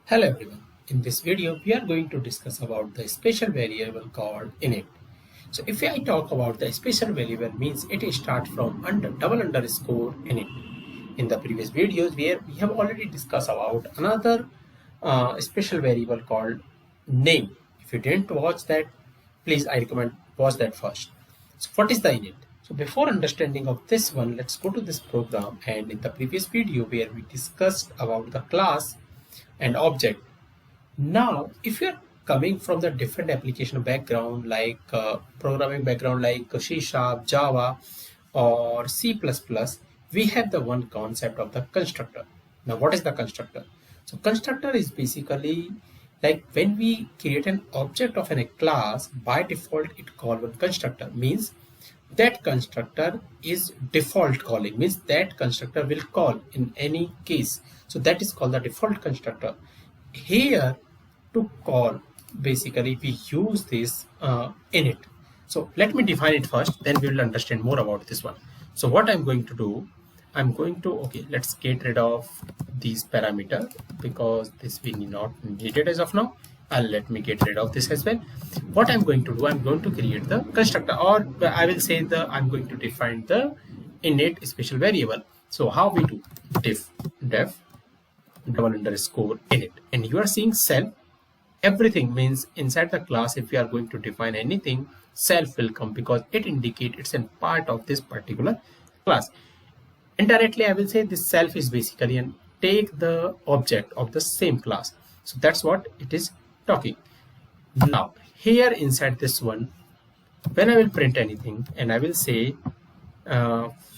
Hello everyone. In this video, we are going to discuss about the special variable called init. So if I talk about the special variable means it starts from double underscore init. In the previous videos, we have already discussed about another special variable called name. If you didn't watch that, please I recommend watch that first. So what is the init? So before understanding of this one, let's go to this program, and in the previous video where we discussed about the class and object. Now, if you're coming from the different application background like programming background like C#, Java or C++, we have the one concept of the constructor. Now, what is the constructor? So constructor is basically like when we create an object of a class, by default it called one constructor, means that constructor is default calling, means that constructor will call in any case. So that is called the default constructor. Here to call, basically we use this init. So let me define it first, then we will understand more about this one. So what I'm going to do, okay, let's get rid of these parameter because this we not needed as of now. Let me get rid of this as well. What I'm going to do, I'm going to create the constructor, or I will say I'm going to define the init special variable. So how we do? Def double underscore init, and you are seeing self. Everything means inside the class, if we are going to define anything, self will come because it indicates it's a part of this particular class. Indirectly, I will say this self is basically and take the object of the same class. So that's what it is talking. Now here inside this one, when I will print anything and I will say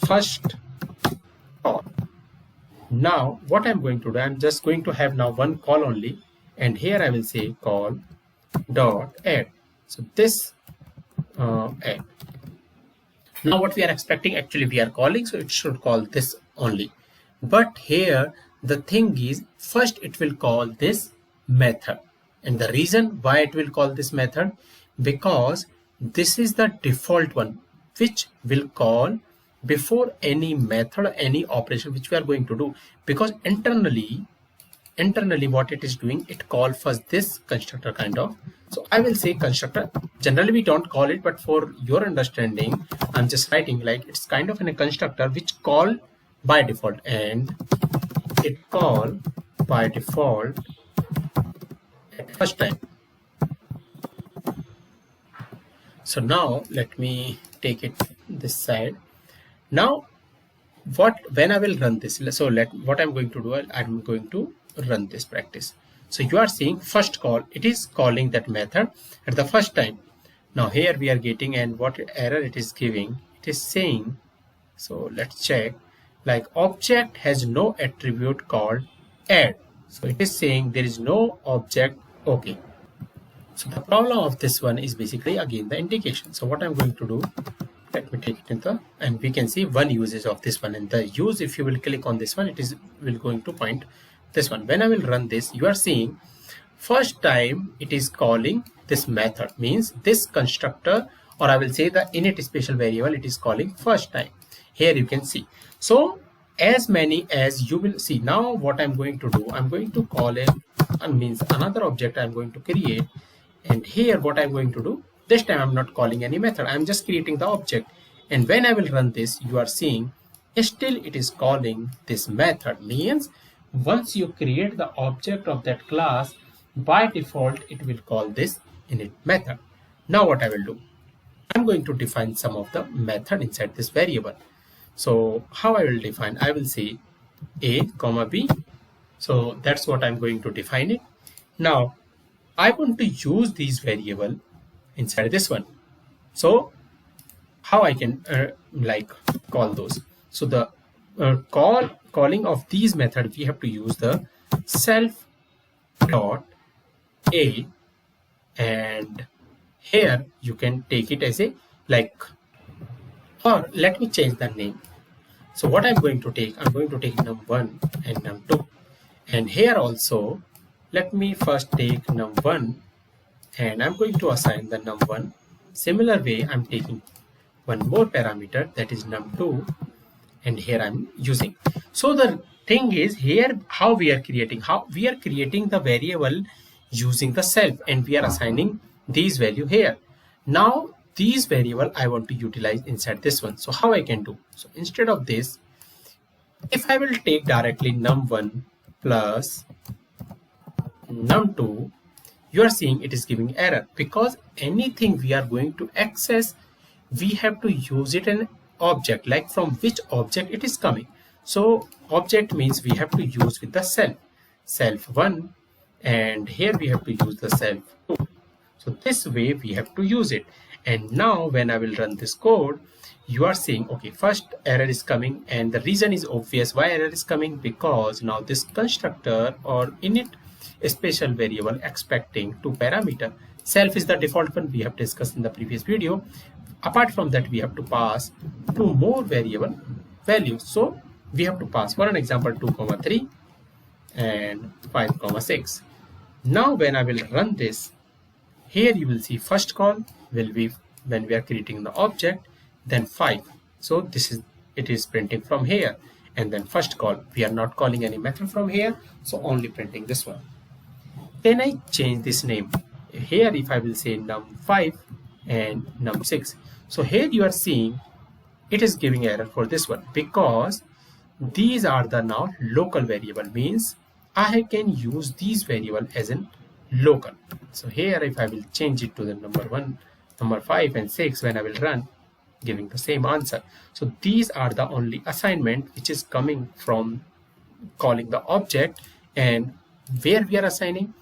first call. Now what I'm going to do, I'm just going to have now one call only, and here I will say call dot add. So this add. Now what we are expecting, actually we are calling, so it should call this only. But here the thing is, first it will call this method. And the reason why it will call this method, because this is the default one which will call before any method, any operation which we are going to do. Because internally what it is doing, it call first this constructor kind of. So I will say constructor. Generally we don't call it, but for your understanding, I'm just writing like it's kind of in a constructor which call by default, and it call by default at first time. So now let me take it this side. Now when I will run this, so what I'm going to do, I'm going to run this practice. So you are seeing first call, it is calling that method at the first time. Now here we are getting, and what error it is giving, it is saying, so let's check, like object has no attribute called add. So it is saying there is no object. Okay, so the problem of this one is basically again the indication. So what I'm going to do, let me take it into, and we can see one usage of this one, and the use, if you will click on this one, it is will going to point this one. When I will run this, you are seeing first time it is calling this method, means this constructor, or I will say the init special variable, it is calling first time. Here you can see. So as many as you will see. Now what I'm going to do, I'm going to call it, means another object I'm going to create, and here what I'm going to do, this time I'm not calling any method, I'm just creating the object, and when I will run this, you are seeing still it is calling this method. Means once you create the object of that class, by default it will call this init method. Now what I will do, I'm going to define some of the method inside this variable. So how I will define, I will say a comma b. So that's what I'm going to define it. Now I want to use these variable inside this one. So how I can like call those? So the calling of these methods, we have to use the self dot a, and here you can take it as a like, or let me change the name. So what I'm going to take, I'm going to take num1 and num2, and here also let me first take num1 and I'm going to assign the num1. Similar way, I'm taking one more parameter, that is num2, and here I'm using. So the thing is here how we are creating the variable using the self, and we are assigning these value here. Now these variable I want to utilize inside this one. So how I can do? So instead of this, if I will take directly num1 plus num2, you are seeing it is giving error, because anything we are going to access, we have to use it an object, like from which object it is coming. So object means we have to use with the self1, and here we have to use the self2. So this way we have to use it. And now when I will run this code, you are seeing, okay, first error is coming, and the reason is obvious why error is coming, because now this constructor or init special variable expecting two parameter. Self is the default one we have discussed in the previous video. Apart from that, we have to pass two more variable values. So we have to pass, for an example, 2,3 and 5,6. Now when I will run this, here you will see first call will be when we are creating the object, then 5. So this is, it is printing from here, and then first call, we are not calling any method from here, so only printing this one. Then I change this name here. If I will say num5 and num6, so here you are seeing it is giving error for this one, because these are the now local variable, means I can use these variable as in local. So here if I will change it to the number 1, number 5 and 6, when I will run, giving the same answer. So these are the only assignment which is coming from calling the object, and where we are assigning,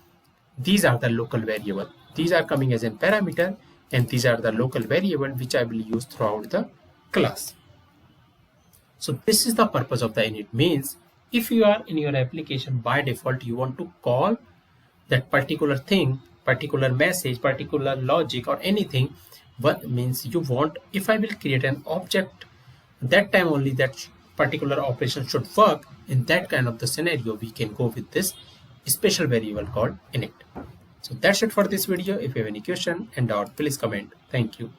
these are the local variable. These are coming as a parameter, and these are the local variable which I will use throughout the class. So this is the purpose of the init. Means if you are in your application, by default you want to call that particular thing, particular message, particular logic or anything, what means you want, if I will create an object, that time only that particular operation should work. In that kind of the scenario, we can go with this special variable called init. So that's it for this video. If you have any question and doubt, please comment. Thank you.